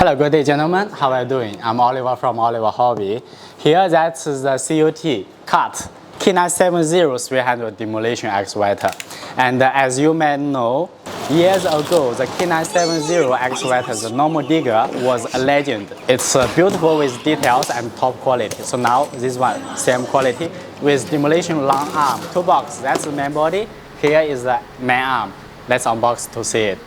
Hello, good day, gentlemen. How are you doing? I'm Oliver from Oliver Hobby. Here, that's the CUT K970-300 demolition excavator. And as you may know, years ago, the K970 excavator, the normal digger, was a legend. It's beautiful with details and top quality. So now this one, same quality with demolition long arm, toolbox. That's the main body. Here is the main arm. Let's unbox to see it.